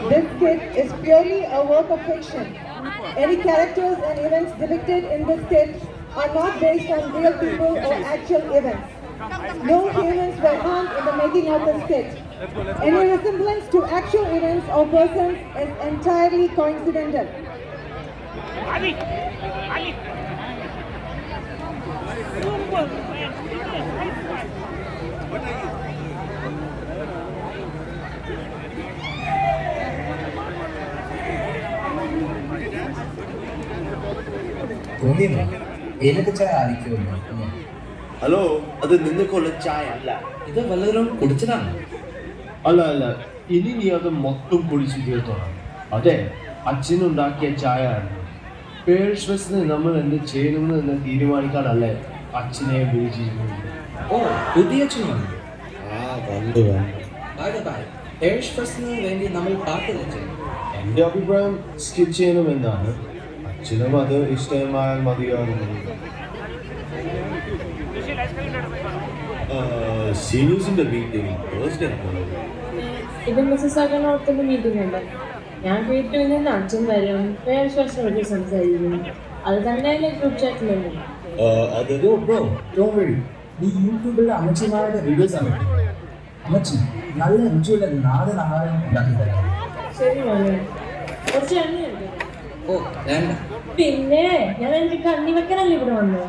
This skit is purely a work of fiction. Any characters and events depicted in this skit are not based on real people or actual events. No humans were harmed in the making of the skit. Any resemblance to actual events or persons is entirely coincidental. Hello, അത് നിനക്കുള്ള ചായ അല്ല, ഇത് വല്ലതും കുടിച്ചതാണ്. അല്ല അല്ല, ഇനി നീ അത് മൊത്തം കുടിച്ചു തീർത്തോളാം. അതെ, അച്ഛനുണ്ടാക്കിയ ചായ ആണ്. പേഴ്സ് ബസ്സിന് നമ്മൾ എന്ത് ചെയ്യണമെന്ന് തീരുമാനിക്കാനല്ലേ അച്ഛനെ വിളിച്ചിരുന്നത്. ഓ, പുതിയ അച്ഛനാണ്. വന്നു വേണ്ടി നമ്മൾ പാട്ട് വെച്ചു. എൻ്റെ അഭിപ്രായം സ്കിപ്പ് ചെയ്യണമെന്നാണ്. അച്ഛനും അത് ഇഷ്ടമായാൽ മതിയാകുന്നു. സീനിയേഴ്സിന്റെ മീറ്റിംഗ് ഇത് മിസ്സസ് ആക്കാനോടത്തിന്റെ മീറ്റിംഗ് ഉണ്ട്. ഞാൻ വീട്ടിൽ നിന്ന് അച്ഛൻ വരും, പേരൻസ് പറ്റി സംസാരിക്കും. അത് തന്നെയല്ലേ ഗ്രൂപ്പ് ചാറ്റിലുണ്ട്. നീ യൂട്യൂബിൽ അമ്മച്ചിമാരുടെ വീഡിയോസ് ആണ്. അമ്മച്ചി നല്ല രുചിയുള്ള നാടൻ ആഹാരം ഉണ്ടാക്കി തരാം. ശരി മോനെ, കുറച്ച് എണ്ണയുണ്ട്. ഓ വേണ്ട. പിന്നെ ഞാൻ എനിക്ക് കണ്ണി വെക്കാനല്ലേ ഇവിടെ വന്നത്.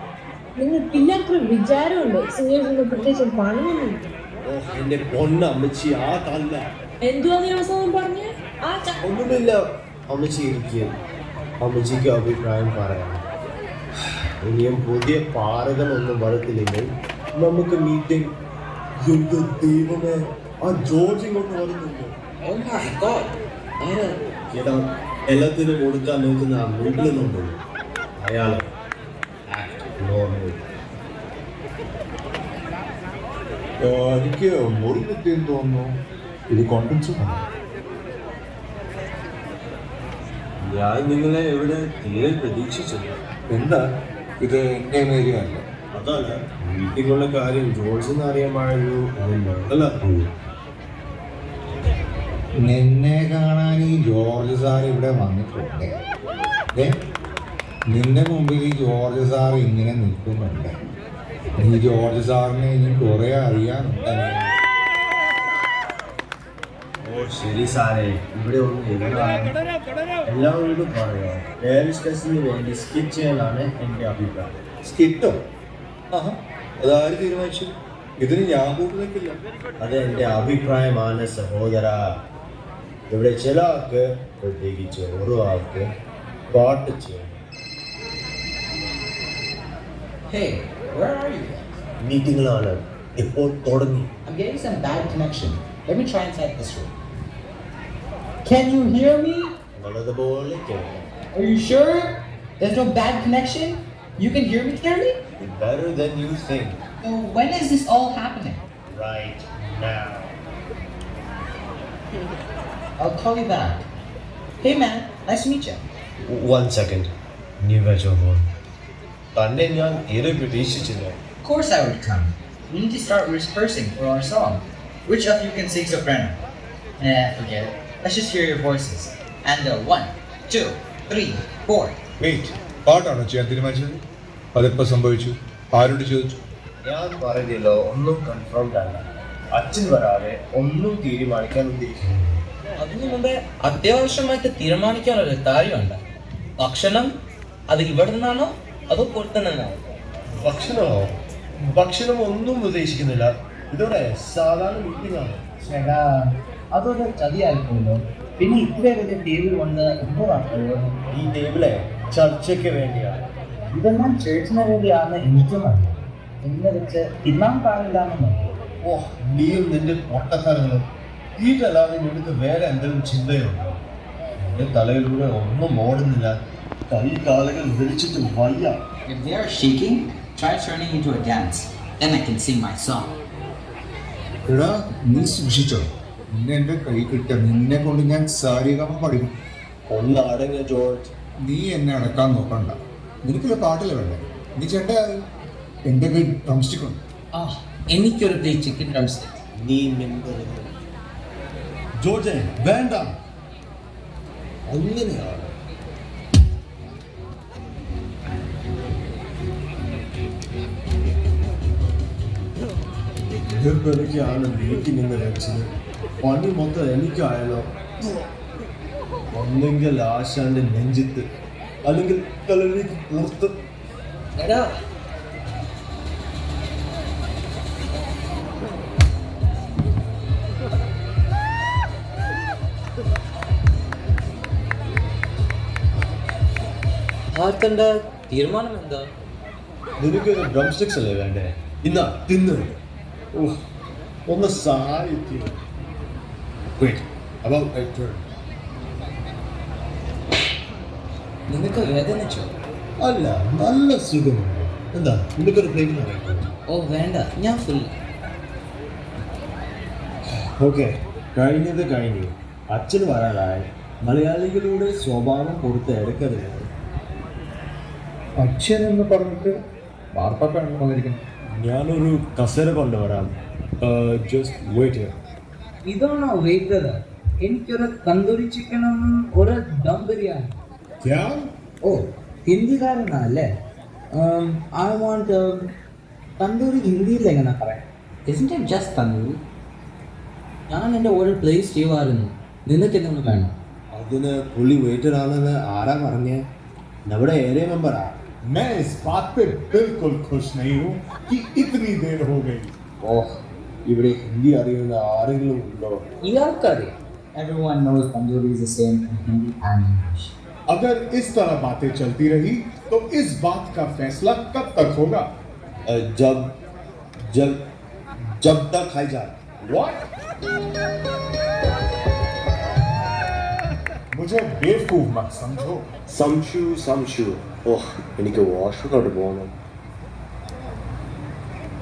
നിങ്ങൾ പിള്ളേർക്കൊരു വിചാരമുണ്ട്, സീനിയേഴ്സിന്റെ പ്രത്യേകിച്ച് പണിയൊന്നുമില്ല. എന്റെ പൊന്ന അമ്മച്ചി, ആ തല്ല എന്തുവാ നീ അവസാനം പറഞ്ഞേ? ഒന്നുമില്ല അമ്മച്ചി. ഇരിക്കുക, അമ്മച്ചിക്ക് അഭിപ്രായം പറയാം. ഇനിയും പുതിയ പാറകളൊന്നും വരത്തില്ലെങ്കിൽ നമുക്ക് മീറ്റിംഗ്. എന്റെ ദൈവമേ, ആ ജോർജ് ഇങ്ങോട്ട് വരുന്നുണ്ട്. Oh my God. ഏതാ എല്ലാത്തിനും കൊടുക്കാൻ നോക്കുന്ന ആ വീട്ടിലുണ്ടോ അയാളെ. എനിക്ക് മുറി കിട്ടിയെന്ന് തോന്നുന്നു. ഇത് കോൺഫിഡൻസ്. ഞാൻ നിങ്ങളെ ഇവിടെ തീരെ പ്രതീക്ഷിച്ചില്ല. എന്താ ഇത്? എൻ്റെ ഏരിയ അല്ല. അതല്ല, വീട്ടിലുള്ള കാര്യം ജോൾസിന് അറിയാമായൊരു അല്ല. നിന്നെ കാണാൻ ഈ ജോർജ് സാർ ഇവിടെ വന്നിട്ടുണ്ട്. നിന്റെ മുമ്പിൽ ഈ ജോർജ് സാർ ഇങ്ങനെ നിൽക്കുന്നുണ്ട്. നീ ജോർജ് സാറിനെ ഇനി കുറെ അറിയാനുണ്ട്. ഓ ശരി സാറേ, ഇവിടെ ഒന്ന് എല്ലാവരോടും പറയാം. പേരൻസ് ടെസ്റ്റിന് വേണ്ടി സ്കിറ്റ് ചെയ്യാനാണ് എൻ്റെ അഭിപ്രായം. സ്കിറ്റോ? അതാര് തീരുമാനിച്ചു? ഇതിന് ഞാൻ കൂട്ടുന്നില്ല. അത് എൻ്റെ അഭിപ്രായമാണ് സഹോദര. ഇവിടെ ചില ആൾക്ക്, പ്രത്യേകിച്ച് ഓരോ ആൾക്ക് പാട്ട് ചെയ്യണം. Hey, where are you? മീറ്റിങ്ങിലാണ് ഇപ്പോൾ തുടങ്ങി. I'm getting some bad connection. Let me try inside this room. Can you hear me? നല്ലതുപോലെ കേൾക്കാം. Are you sure? There's no bad connection? You can hear me clearly? Better than you think. So when is this all happening? Right now. I'll call you back. Hey man, nice to meet you. 1 second. നീ വെച്ചോ phone. തന്നെ ഞാൻ ഏറെ പ്രതീക്ഷിച്ചില്ല. Of course I would come. We need to start rehearsing for our song. Which of you can sing soprano? Forget it. Let's just hear your voices. And 1, 2, 3, 4. Wait, പാട്ടാണോ ചെയ്യാൻ തീരുമാനിച്ചത്? അതെപ്പോൾ സംഭവിച്ചു? ആരോട് ചോദിച്ചു? ഞാൻ പറഞ്ഞല്ലോ, ഒന്നും കൺഫേംഡ് അല്ല. അച്ഛൻ വരാതെ ഒന്നും തീരുമാനിക്കാൻ ഉദ്ദേശിക്കുന്നു. അതിനു മുമ്പേ അത്യാവശ്യമായിട്ട് തീരുമാനിക്കാനൊരു കാര്യമുണ്ട്. ഭക്ഷണം അത് ഇവിടെ നിന്നാണോ അതോ പുറത്തുനിന്നാണോ? ഭക്ഷണമോ? ഭക്ഷണം ഒന്നും ഉദ്ദേശിക്കുന്നില്ല. ഇതോടെ സാധാരണ മീറ്റിംഗ് ആണ്. ചേട്ടാ, അതൊരു ചതിയായിപ്പോയല്ലോ. പിന്നെ ഇത്ര വലിയ ടേബിൾ കൊണ്ട് എന്തോ നടത്തുന്നത്? ഈ ടേബിളെ ചർച്ചയ്ക്ക് വേണ്ടിയാണ്. ഇതെല്ലാം ചേച്ചിന് വേണ്ടിയാണ് എനിക്കും അറിയാം. എന്നെ വെച്ച് തിന്നാൻ പാടില്ലാന്ന്. ഓ, നീയും നിന്റെ പൊട്ടത്തരങ്ങളും. വീട്ടല്ലാതെ നിനക്ക് വേറെ എന്തെങ്കിലും ചിന്തയുണ്ടോ? എന്റെ തലയിലൂടെ ഒന്നും ഓടുന്നില്ല. കൈ കാലുകൾ വിളിച്ചിട്ട് വയ്യ. If they are shaking, try turning into a dance. Then I can sing my song. എടാ, നീ സൂക്ഷിച്ചോ. നിന്നെ എൻ്റെ കൈ കിട്ടിയ നിന്നെ കൊണ്ട് ഞാൻ സാരിഗമ പഠിക്കും. ഒന്ന് അടങ്ങ ജോർജ്. നീ എന്നെ അടക്കാൻ നോക്കണ്ട. നിനക്കുള്ള പാട്ടില്ല വേണ്ടേ? നീ ചെണ്ട. എൻ്റെ കൈ ഡ്രംസ്റ്റിക് ഉണ്ട്. എനിക്കൊരു പ്ലേറ്റ് ചിക്കൻ ഡ്രംസ്റ്റിക്. നീ മെമ്പർ ജോർജെ വേണ്ട, അങ്ങനെയാണ്. എനിക്കാണ് വീട്ടിൽ നിന്ന് വെച്ചത്. പണി മൊത്തം എനിക്കായാലോ. ഒന്നെങ്കിൽ ആശാന്റെ നെഞ്ചത്ത്, അല്ലെങ്കിൽ കളരിക്ക് പുറത്ത്. എടാ ഭാരതന്റെ തീരുമാനം എന്താ? നിനക്കൊരു ഡ്രം സ്റ്റിക്സ് അല്ലേ വേണ്ടേ? ഇന്നാ തിന്ന്. ഓഹ്, ഒന്ന് സഹായിക്കും. നിനക്ക് വേദനിച്ചോ? അല്ല, നല്ല സുഖമുണ്ട്. എന്താ നിനക്കൊരു പ്ലേറ്റ് അറിയാം? ഓ വേണ്ട, ഞാൻ ഫുൾ. ഓക്കെ, കഴിഞ്ഞത് കഴിഞ്ഞു. അച്ഛന് വരാനായി. മലയാളികളുടെ സ്വഭാവം പുറത്ത് എടുക്കരുത്. അച്ഛൻ എന്ന് പറഞ്ഞിട്ട് വാർത്താക്കാണ് വന്നിരിക്കുന്നത്. ഞാനൊരു കസേര കൊണ്ടുവരാം. ജസ്റ്റ് വെയിറ്റ് ചെയ്യാം. ഇതാണോ വെയിറ്റർ? എനിക്കൊരു തന്തൂരി ചിക്കനും ഒരു ദം ബിരിയാണി. ഓ, ഹിന്ദിക്കാരനാ അല്ലേ? ഐ വാണ്ട് തന്തൂരി ഹിന്ദിയിൽ എങ്ങനെ പറയാം? Isn't it just tandoori? ഞാൻ എൻ്റെ ഓർഡർ പ്ലേസ് ചെയ്യുമായിരുന്നു. നിനക്ക് എന്തെങ്കിലും വേണം? അതിന് പുള്ളി വെയിറ്റർ ആണെന്ന് ആരാ പറഞ്ഞേ? നമ്മുടെ ഏരിയ മെമ്പറാ. मैं इस बात पे बिल्कुल खुश नहीं हूँ कि इतनी देर हो गई. ഓഹ്, ഇവിടെ ഹിന്ദി അറിയുന്ന ആരെങ്കിലും ഉണ്ടോ? ഇയാൾക്കറിയാം. Everyone knows tandoori is the same in Hindi and English. अगर इस तरह बातें चलती रही तो इस बात का फैसला कब तक होगा? जब जब जब तक खाई जाए. What? मुझे बेवकूफ मत समझो. സംശു. ഓഹ്, എനിക്ക് വാഷ്റൂമിലോട്ട് പോകണം.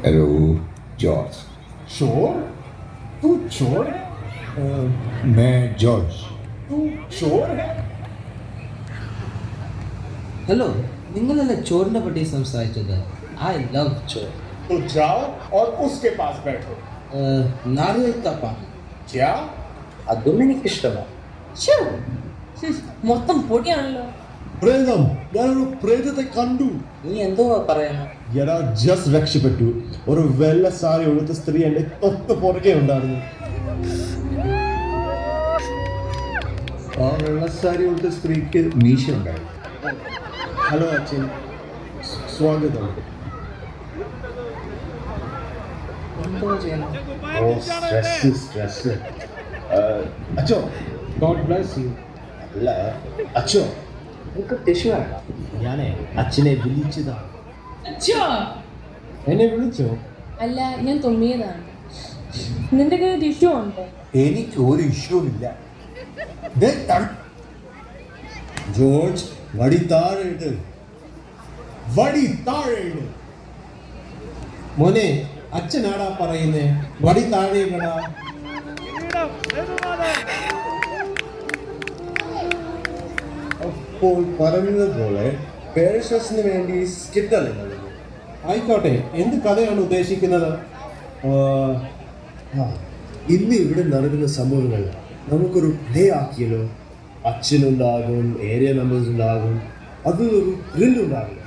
Hello George. चोर? तू चोर है? मैं जॉर्ज. तू चोर है? ഹലോ, നിങ്ങളല്ലേ ചോറിനെ പറ്റി സംസാരിച്ചത്? ഐ ലവ് ചോർ. तो जाओ और उसके पास बैठो. നാരിയൽ കപ്പ क्या? അതും എനിക്കിഷ്ടമാണ്. മൊത്തം പൊടിയാണല്ലോ. പ്രേതം, ഞാനൊരു പ്രേതത്തെ കണ്ടു. നീ എന്തോ പറയുന്നത്? എടാ, ജസ്റ്റ് രക്ഷപ്പെട്ടു. ഒരു വെള്ള സാരി ഉടുത്ത സ്ത്രീ എന്റെ തൊട്ട് പുറകെ ഉണ്ടായിരുന്നു. ആ വെള്ള സാരി ഉടുത്ത സ്ത്രീക്ക് മീശ ഉണ്ടായിരുന്നു. ഹലോ അച്ഛൻ, സ്വാഗതം. എന്തോ ചെയ്യണം? ഓ, സ്ട്രെസ്. അച്ഛോ, ഗോഡ് ബ്ലെസ് യു. അല്ല അച്ഛോ, എനിക്ക് ടിഷ്യൂ വേണം. ഞാനേ അച്ഛനെ വിളിച്ചതാ. അച്ഛോ, എന്നെ വിളിച്ചോ? അല്ല, ഞാൻ തുമ്മിയതാണ്. നിന്റെ കയ്യിൽ ടിഷ്യൂ ഉണ്ടോ? എനിക്ക് ഒരു ഇഷ്യൂ ഇല്ല. ജോർജ്, വടി താഴെ. മോനെ, അച്ഛനാടാ പറയുന്നേ, വടി താഴെ ഇടടാ. അപ്പോൾ പറഞ്ഞതുപോലെ പേരൻസിന് വേണ്ടി സ്കിറ്റല്ലേ നല്ലത്? ആയിക്കോട്ടെ, എന്ത് കഥയാണ് ഉദ്ദേശിക്കുന്നത്? ഇന്ന് ഇവിടെ നടക്കുന്ന സംഭവങ്ങൾ നമുക്കൊരു പ്ലേ ആക്കിയല്ലോ. അച്ഛനുണ്ടാകും, ഏരിയ മെമ്പേഴ്സ് ഉണ്ടാകും, അതൊരു ത്രില്ലുണ്ടാകും.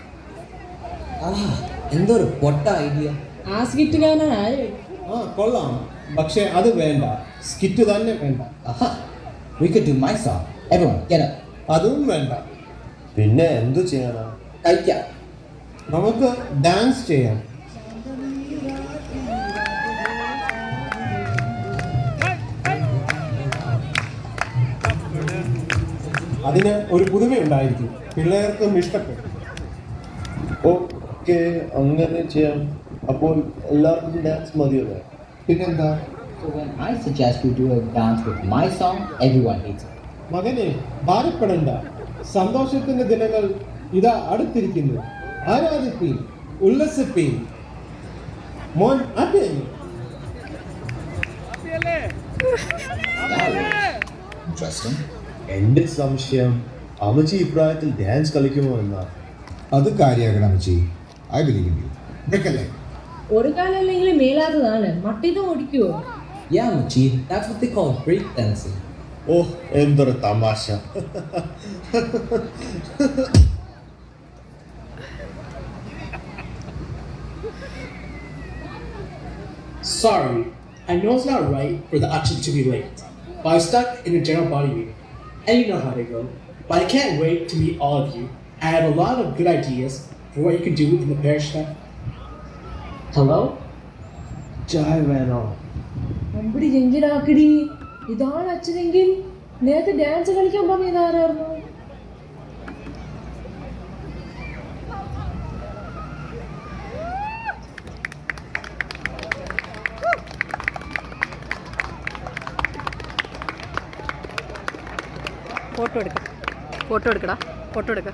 എന്തോ ഒരു പൊട്ട ഐഡിയ. ആ സ്കിറ്റുകാരനാണ് ആര്? കൊള്ളാം, പക്ഷെ അത് വേണ്ട. സ്കിറ്റ് തന്നെ വേണ്ട. We could do my song. Everyone, get up. അതും വേണ്ട. പിന്നെ എന്തു ചെയ്യാനാ? കഴിക്കാം. നമുക്ക് ഡാൻസ് ചെയ്യാം. അതിന് ഒരു പുതുമയുണ്ടായിരിക്കും, പിള്ളേർക്കും ഇഷ്ടപ്പെടും. ഓക്കെ, അങ്ങനെ ചെയ്യാം. അപ്പോൾ എല്ലാവർക്കും ഡാൻസ് മതിയല്ലോ? പിന്നെന്താ? So when I suggest you do a dance with my song, everyone hates it. മകനെ, ഭാരപ്പെടണ്ട. സന്തോഷത്തിന്റെ ദിനങ്ങൾ ഇതാ അടുത്തിരിക്കുന്നു. ആരാധിപ്പീൻ, ഉല്ലസിപ്പീൻ. മോൻ അതെ. Interesting. എന്റെ സംശയം അമ്മച്ചി ഇപ്രായത്തിൽ ഡാൻസ് കളിക്കുമോ എന്നാ. അത് കാര്യമാക്കണം അമ്മച്ചി. I believe in you. Break a leg. ഒരു കാലല്ലെങ്കിൽ മേലാത്തതാണ് മറ്റേതും ഓടിക്കുവോ? Yeah, Machi, that's what they call break dancing. ഓ എന്തൊരു തമാശ. Sorry, I know it's not right for the action to be late, but I'm stuck in a general body meeting, and you know how they go. But I can't wait to meet all of you. I have a lot of good ideas for what you can do in the parish fest. Hello? ചായ വേണോ? അമ്പടി ജെഞ്ചിനാക്കടി, ഇതാണ് അച്ഛനെങ്കിൽ നേരത്തെ dance കളിക്കാൻ പറഞ്ഞത് ആരായിരുന്നു? Photo എടുക്കടാ, photo എടുക്ക.